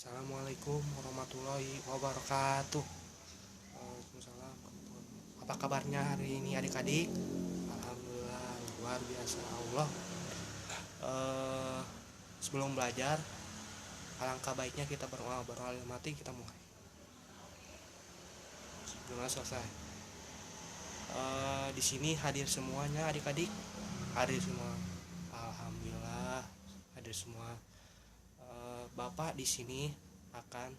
Assalamualaikum warahmatullahi wabarakatuh. Waalaikumsalam. Apa kabarnya hari ini adik-adik? Alhamdulillah luar biasa Allah. Eh, Sebelum belajar, alangkah baiknya kita berdoa mati kita mulai. Sebelum selesai. Di sini hadir semuanya adik-adik. Hadir semua. Alhamdulillah hadir semua. Bapak di sini akan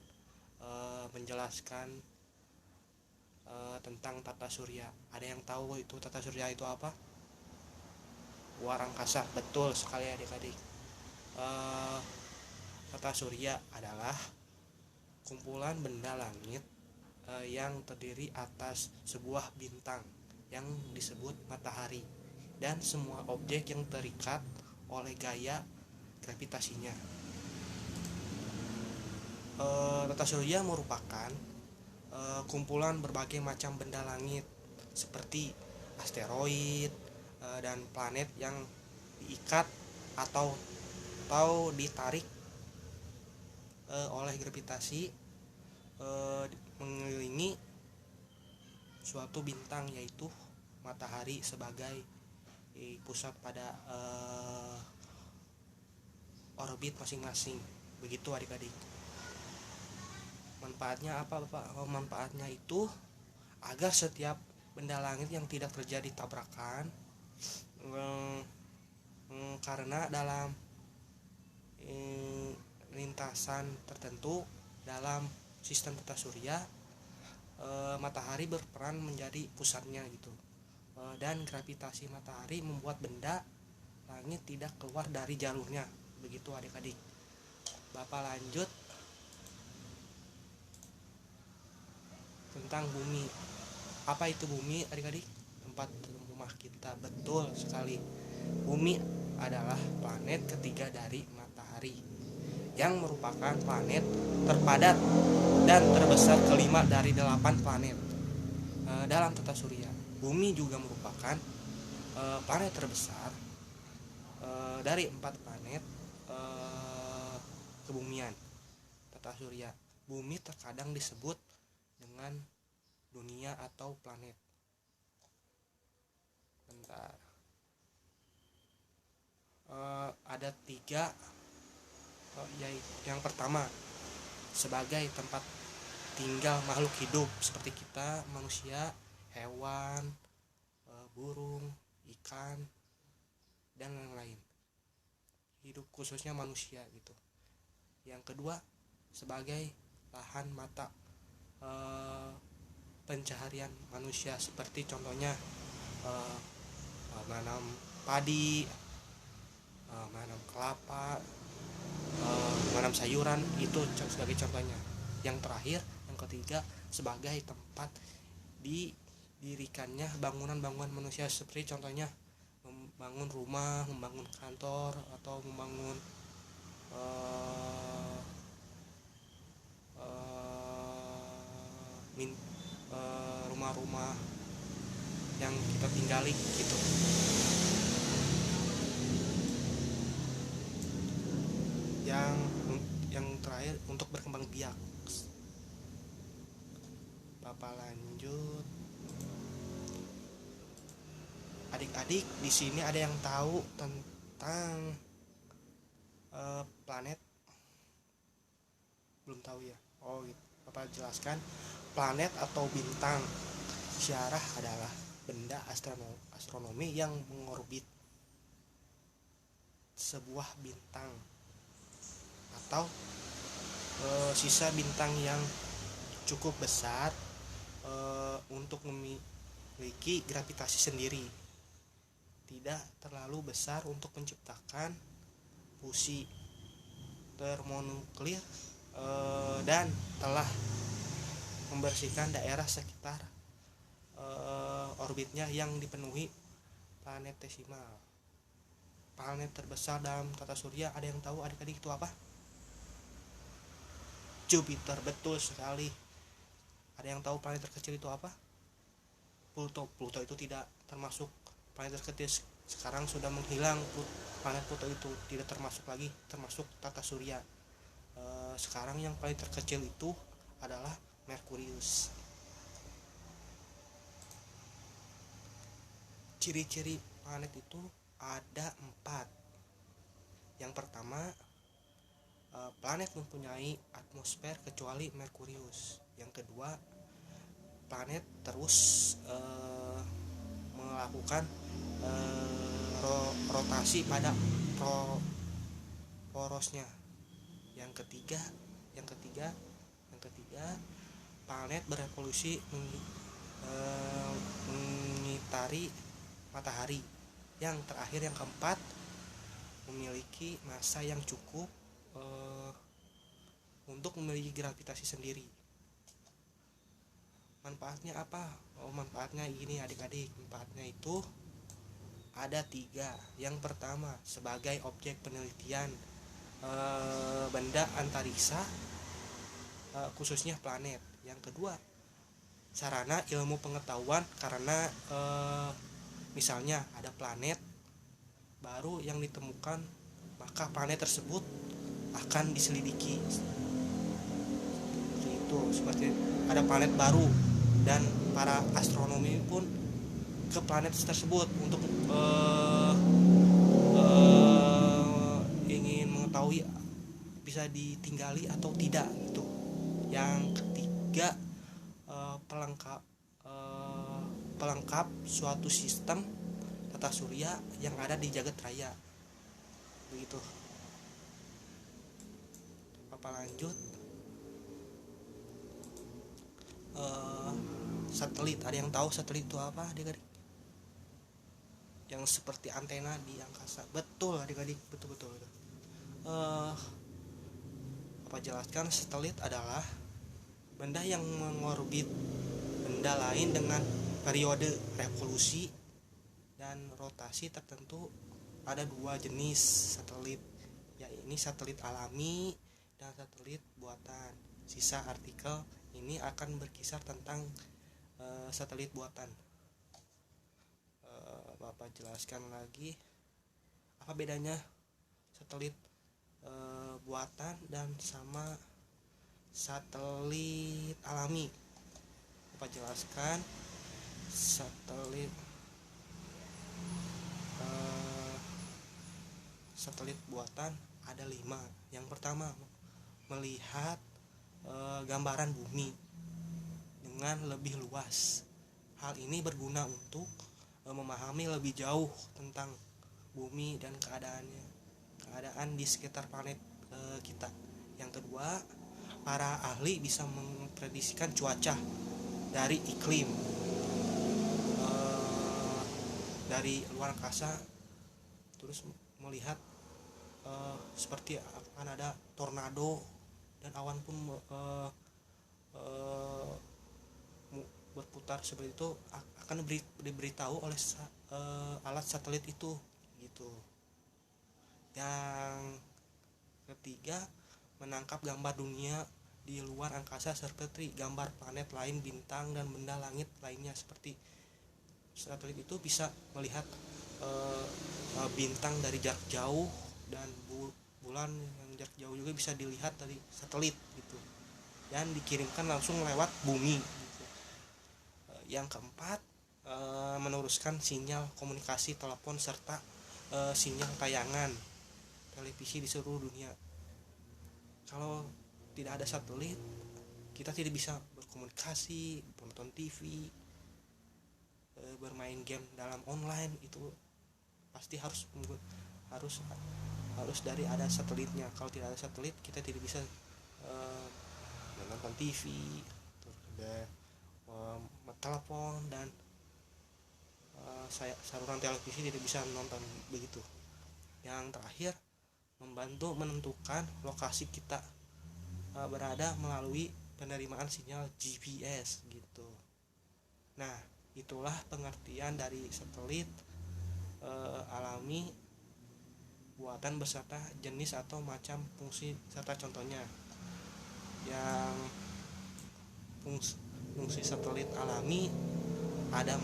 menjelaskan tentang tata surya. Ada yang tahu itu tata surya itu apa? Luar angkasa, betul sekali adik-adik. Tata surya adalah kumpulan benda langit yang terdiri atas sebuah bintang yang disebut matahari dan semua objek yang terikat oleh gaya gravitasinya. Tata surya merupakan kumpulan berbagai macam benda langit seperti asteroid dan planet yang diikat atau ditarik oleh gravitasi mengelilingi suatu bintang, yaitu matahari sebagai pusat pada orbit masing-masing. Begitu adik-adik. Manfaatnya apa Bapak? Manfaatnya itu agar setiap benda langit yang tidak terjadi tabrakan, karena dalam lintasan tertentu dalam sistem tata surya, matahari berperan menjadi pusatnya gitu, dan gravitasi matahari membuat benda langit tidak keluar dari jalurnya. Begitu adik-adik. Bapak lanjut tentang bumi. Apa itu bumi adik-adik? Tempat rumah kita, betul sekali. Bumi adalah planet ketiga dari matahari yang merupakan planet terpadat dan terbesar kelima dari 8 planet dalam tata surya. Bumi juga merupakan planet terbesar dari 4 planet kebumian tata surya. Bumi terkadang disebut dengan dunia atau planet. Bentar. Ada 3, yaitu yang pertama sebagai tempat tinggal makhluk hidup seperti kita, manusia, hewan, burung, ikan, dan lain-lain. Hidup khususnya manusia gitu. Yang kedua sebagai lahan mata pencaharian manusia, seperti contohnya menanam padi, menanam kelapa, menanam sayuran, itu sebagai contohnya. Yang terakhir, yang ketiga, sebagai tempat didirikannya bangunan-bangunan manusia, seperti contohnya membangun rumah, membangun kantor, atau membangun rumah-rumah yang kita tinggali gitu. Yang terakhir untuk berkembang biak. Bapak lanjut. Adik-adik di sini ada yang tahu tentang planet? Belum tahu ya? Oh gitu. Bapak jelaskan. Planet atau bintang syarah adalah benda astronomi yang mengorbit sebuah bintang atau sisa bintang yang cukup besar untuk memiliki gravitasi sendiri, tidak terlalu besar untuk menciptakan fusi termonuklir, dan telah membersihkan daerah sekitar orbitnya yang dipenuhi planetesimal. Planet terbesar dalam tata surya, ada yang tahu adik-adik itu apa? Jupiter, betul sekali. Ada yang tahu planet terkecil itu apa? Pluto. Pluto itu tidak termasuk planet terkecil, sekarang sudah menghilang. Planet Pluto itu tidak termasuk lagi termasuk tata surya. Sekarang yang paling terkecil itu adalah Merkurius. Ciri-ciri planet itu ada 4. Yang pertama, planet mempunyai atmosfer kecuali Merkurius. Yang kedua, planet terus melakukan rotasi pada porosnya. Yang ketiga, planet berevolusi mengitari matahari. Yang terakhir, yang keempat, memiliki massa yang cukup untuk memiliki gravitasi sendiri. Manfaatnya apa? Manfaatnya ini adik-adik. Manfaatnya itu ada 3. Yang pertama, sebagai objek penelitian benda antariksa, khususnya planet. Yang kedua, sarana ilmu pengetahuan karena misalnya ada planet baru yang ditemukan, maka planet tersebut akan diselidiki. Seperti ada planet baru dan para astronomi pun ke planet tersebut untuk ingin mengetahui bisa ditinggali atau tidak gitu. Yang ketiga, pelengkap suatu sistem tata surya yang ada di jagat raya. Begitu. Apa lanjut? Satelit. Ada yang tahu satelit itu apa, adik-adik? Yang seperti antena di angkasa. Betul, adik-adik, betul. Apa jelaskan? Satelit adalah benda yang mengorbit benda lain dengan periode revolusi dan rotasi tertentu. Ada 2 jenis satelit, yaitu satelit alami dan satelit buatan. Sisa artikel ini akan berkisar tentang satelit buatan. Bapak jelaskan lagi apa bedanya satelit buatan dan sama satelit alami. Bapak jelaskan satelit buatan ada 5. Yang pertama, melihat gambaran bumi dengan lebih luas. Hal ini berguna untuk memahami lebih jauh tentang bumi dan keadaan di sekitar planet kita. Yang kedua, para ahli bisa memprediksikan cuaca dari iklim dari luar angkasa, terus melihat seperti akan ada tornado dan awan pun berputar seperti itu, akan diberitahu oleh alat satelit itu gitu. Yang ketiga, menangkap gambar dunia di luar angkasa seperti gambar planet lain, bintang dan benda langit lainnya. Seperti satelit itu bisa melihat bintang dari jarak jauh dan bulan yang jarak jauh juga bisa dilihat dari satelit gitu, dan dikirimkan langsung lewat bumi gitu. Yang keempat, meneruskan sinyal komunikasi telepon serta sinyal tayangan televisi di seluruh dunia. Kalau tidak ada satelit, kita tidak bisa berkomunikasi, menonton TV, bermain game dalam online. Itu pasti harus dari ada satelitnya. Kalau tidak ada satelit, kita tidak bisa menonton TV, telepon, dan saluran televisi tidak bisa menonton begitu. Yang terakhir, membantu menentukan lokasi kita berada melalui penerimaan sinyal GPS gitu. Nah, itulah pengertian dari satelit alami buatan beserta jenis atau macam fungsi serta contohnya. Yang fungsi satelit alami ada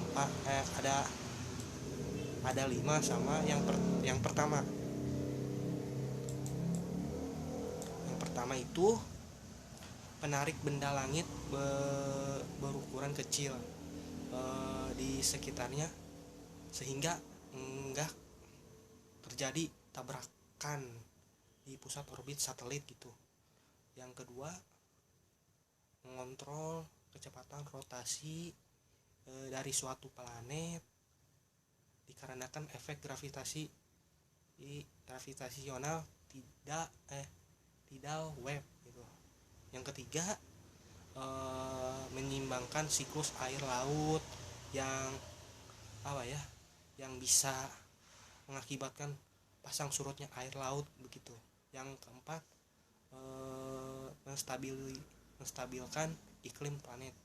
5 sama yang pertama pertama itu penarik benda langit berukuran kecil di sekitarnya sehingga enggak terjadi tabrakan di pusat orbit satelit gitu. Yang kedua, mengontrol kecepatan rotasi dari suatu planet dikarenakan efek gravitasional tidal wave gitu. Yang ketiga, menyeimbangkan siklus air laut yang yang bisa mengakibatkan pasang surutnya air laut begitu. Yang keempat, menstabilkan iklim planet.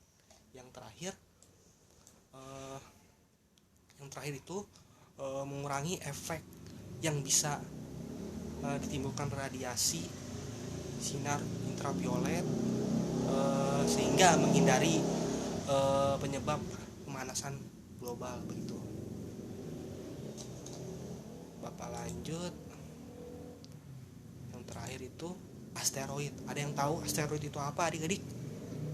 Yang terakhir itu mengurangi efek yang bisa ditimbulkan radiasi sinar ultraviolet sehingga menghindari penyebab pemanasan global begitu. Bapak lanjut. Yang terakhir itu asteroid. Ada yang tahu asteroid itu apa, adik-adik?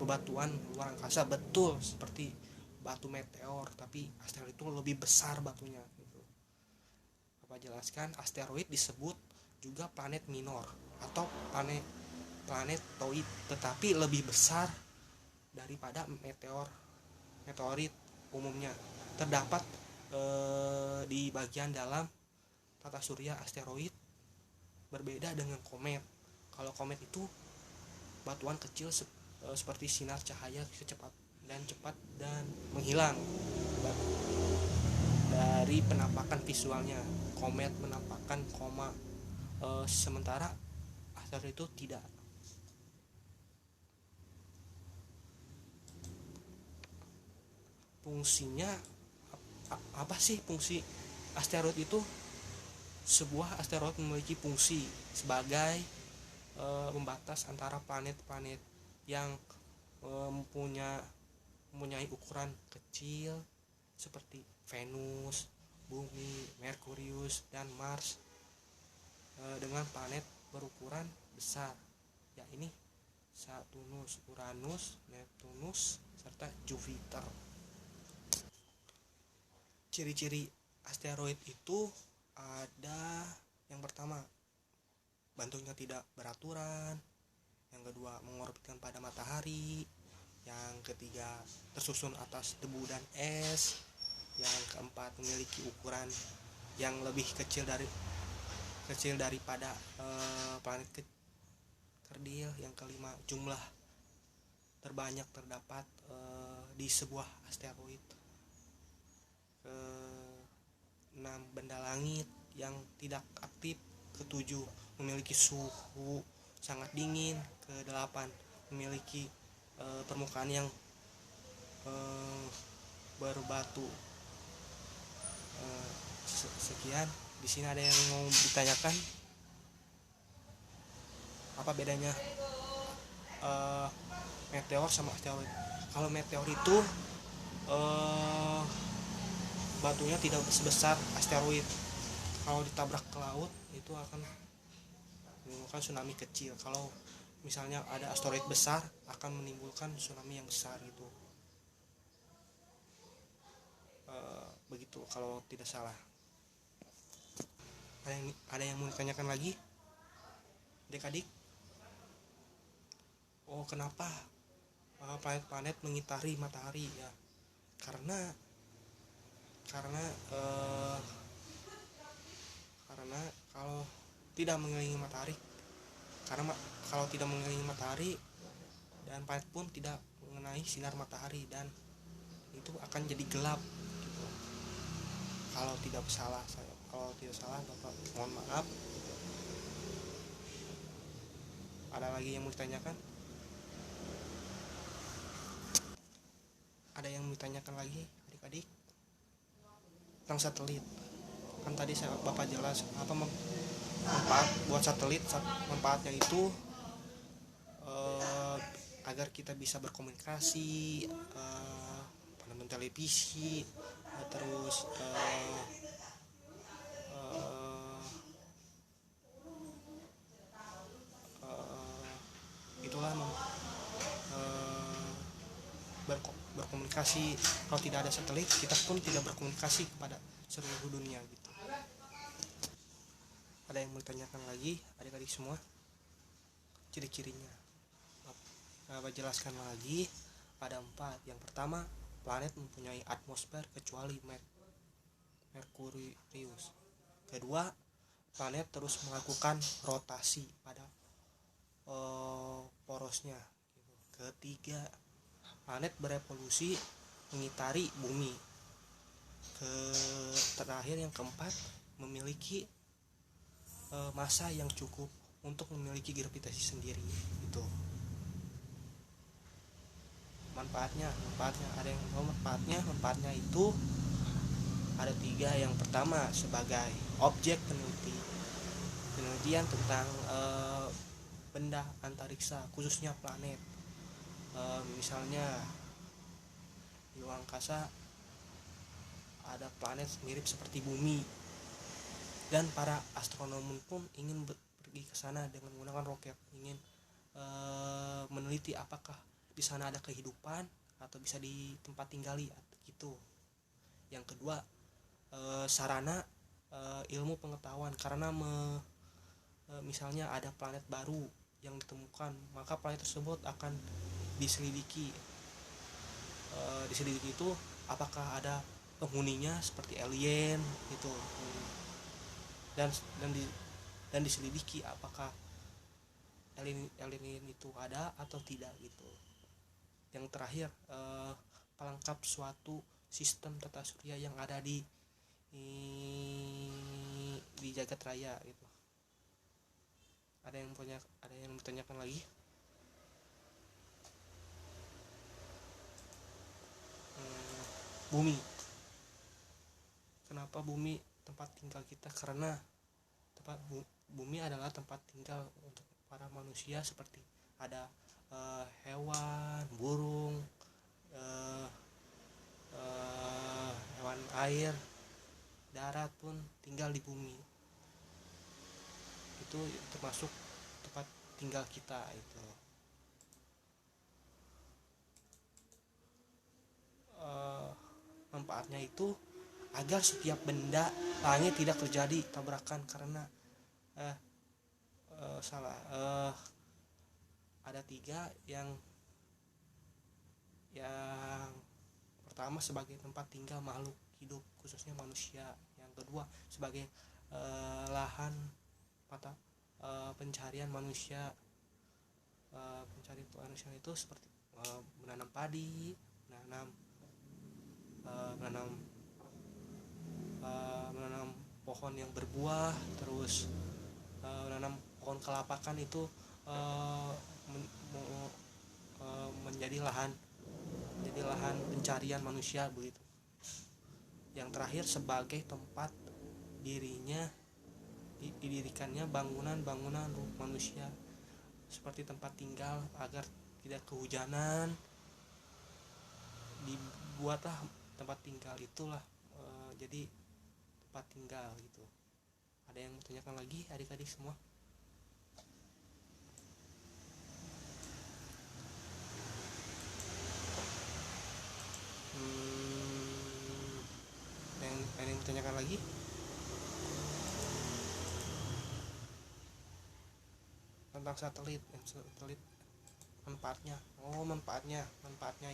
Bebatuan luar angkasa, betul, seperti batu meteor, tapi asteroid itu lebih besar batunya gitu. Bapak jelaskan, asteroid disebut juga planet minor atau planetoid, tetapi lebih besar daripada meteorit umumnya. Terdapat di bagian dalam tata surya asteroid, berbeda dengan komet. Kalau komet itu batuan kecil seperti sinar cahaya cepat dan menghilang dari penampakan visualnya. Komet menampakkan koma, sementara asteroid itu tidak. Fungsinya apa sih fungsi asteroid itu? Sebuah asteroid memiliki fungsi sebagai pembatas antara planet-planet yang mempunyai ukuran kecil seperti Venus, Bumi, Merkurius, dan Mars dengan planet berukuran besar, yakni Saturnus, Uranus, Neptunus, serta Jupiter. Ciri-ciri asteroid itu ada, yang pertama, bentuknya tidak beraturan. Yang kedua, mengorbitkan pada matahari. Yang ketiga, tersusun atas debu dan es. Yang keempat, memiliki ukuran yang lebih kecil daripada planet kerdil. Yang kelima, jumlah terbanyak terdapat di sebuah asteroid. Keenam, benda langit yang tidak aktif. Ketujuh, memiliki suhu sangat dingin. Kedelapan, memiliki permukaan yang berbatu. Sekian. Di sini ada yang mau ditanyakan, apa bedanya meteor sama asteroid? Kalau meteor itu batunya tidak sebesar asteroid. Kalau ditabrak ke laut itu akan menimbulkan tsunami kecil. Kalau misalnya ada asteroid besar akan menimbulkan tsunami yang besar gitu. Begitu kalau tidak salah. Ada yang mau ditanyakan lagi, adik-adik? Oh, kenapa planet-planet mengitari matahari? Ya, karena kalau tidak mengelilingi matahari, kalau tidak mengelilingi matahari, dan planet pun tidak mengenai sinar matahari, dan itu akan jadi gelap gitu. Kalau tidak salah Bapak mohon maaf. Ada lagi yang mau ditanyakan? Ada yang mau ditanyakan lagi, adik-adik? Tentang satelit. Kan tadi Bapak jelas apa manfaat buat satelit. Manfaatnya itu agar kita bisa berkomunikasi, menonton televisi, terus berkomunikasi. Kalau tidak ada satelit, kita pun tidak berkomunikasi kepada seluruh dunia gitu. Ada yang mau ditanyakan lagi adik-adik semua? Ciri-cirinya jelaskan lagi. Ada 4. Yang pertama, planet mempunyai atmosfer kecuali Merkurius. Kedua, planet terus melakukan rotasi pada porosnya. Ketiga, planet berevolusi mengitari bumi. Terakhir yang keempat, memiliki massa yang cukup untuk memiliki gravitasi sendiri. Itu manfaatnya ada yang tahu manfaatnya itu ada 3. Yang pertama, sebagai objek penelitian tentang benda antariksa, khususnya planet. Misalnya di luar angkasa ada planet mirip seperti bumi, dan para astronom pun ingin pergi ke sana dengan menggunakan roket, ingin meneliti apakah di sana ada kehidupan atau bisa di tempat tinggali gitu. Yang kedua, sarana ilmu pengetahuan, karena misalnya ada planet baru yang ditemukan, maka planet tersebut akan diselidiki. Diselidiki itu apakah ada penghuninya seperti alien gitu, dan diselidiki apakah alien itu ada atau tidak gitu. Yang terakhir, pelengkap suatu sistem tata surya yang ada di jagat raya gitu. Ada yang bertanyakan lagi? Bumi. Kenapa bumi tempat tinggal kita? Karena bumi adalah tempat tinggal untuk para manusia, seperti ada hewan, burung, hewan air, darat pun tinggal di bumi. Itu termasuk tempat tinggal kita itu. Manfaatnya itu agar setiap benda langit tidak terjadi tabrakan, karena ada 3. Yang pertama, sebagai tempat tinggal makhluk hidup khususnya manusia. Yang kedua, sebagai lahan mata pencarian manusia. Pencarian manusia itu seperti menanam padi, menanam pohon yang berbuah, terus menanam pohon kelapakan itu menjadi lahan pencarian manusia begitu. Yang terakhir, sebagai tempat didirikannya bangunan manusia, seperti tempat tinggal agar tidak kehujanan, dibuatlah tempat tinggal itulah jadi tempat tinggal gitu. Ada yang mau tanyakan lagi adik-adik semua? Ada yang mau tanyakan lagi? Tentang satelit manfaatnya. Manfaat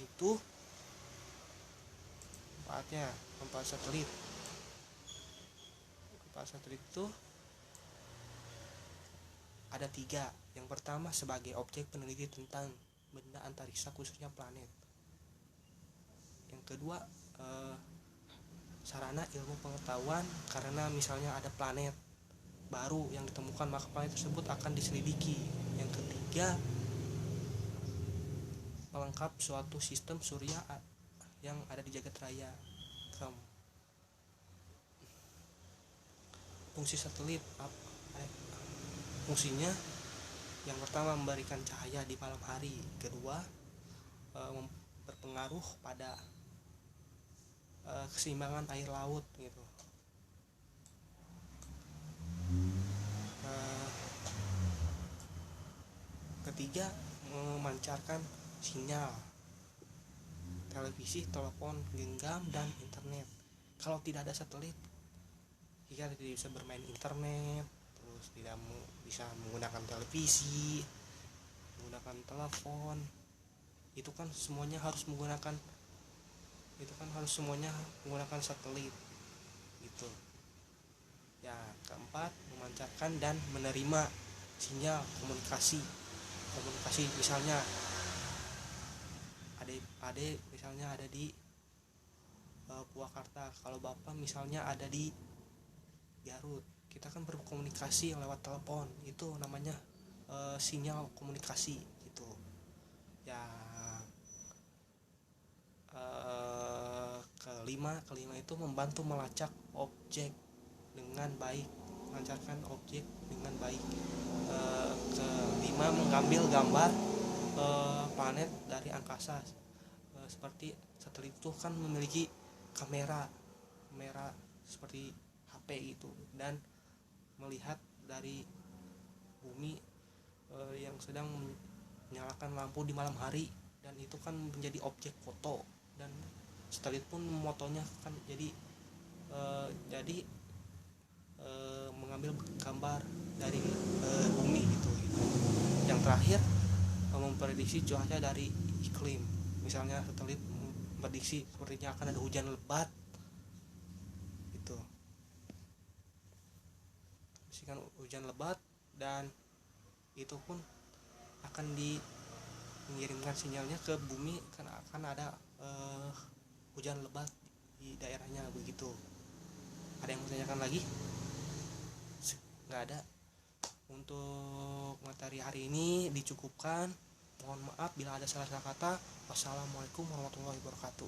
satelit itu ada 3. Yang pertama, sebagai objek peneliti tentang benda antariksa khususnya planet. Yang kedua, sarana ilmu pengetahuan, karena misalnya ada planet baru yang ditemukan, maka planet tersebut akan diselidiki. Yang ketiga, melengkap suatu sistem surya yang ada di jagat raya. Fungsi satelit fungsinya, yang pertama, memberikan cahaya di malam hari. Kedua, berpengaruh pada keseimbangan air laut gitu. Ketiga, memancarkan sinyal televisi, telepon genggam, dan internet. Kalau tidak ada satelit, kita tidak bisa bermain internet, terus tidak bisa menggunakan televisi, menggunakan telepon. Itu kan semuanya harus menggunakan satelit gitu. Ya, keempat, memancarkan dan menerima sinyal komunikasi. Misalnya adik misalnya ada di Purwakarta, kalau bapak misalnya ada di Garut, kita kan berkomunikasi lewat telepon, itu namanya sinyal komunikasi gitu ya. Kelima itu membantu melacak objek dengan baik, melancarkan objek dengan baik. Kelima, mengambil gambar planet dari angkasa. Seperti satelit itu kan memiliki kamera seperti HP gitu, dan melihat dari bumi yang sedang menyalakan lampu di malam hari, dan itu kan menjadi objek foto, dan satelit pun motonya kan jadi mengambil gambar dari bumi gitu. Yang terakhir, memprediksi cuaca dari iklim. Misalnya satelit memprediksi sepertinya akan ada hujan lebat gitu, prediksikan hujan lebat, dan itu pun akan mengirimkan sinyalnya ke bumi karena akan ada hujan lebat di daerahnya begitu. Ada yang mau tanyakan lagi? Nggak ada. Untuk materi hari ini dicukupkan. Mohon maaf bila ada salah kata. Wassalamualaikum warahmatullahi wabarakatuh.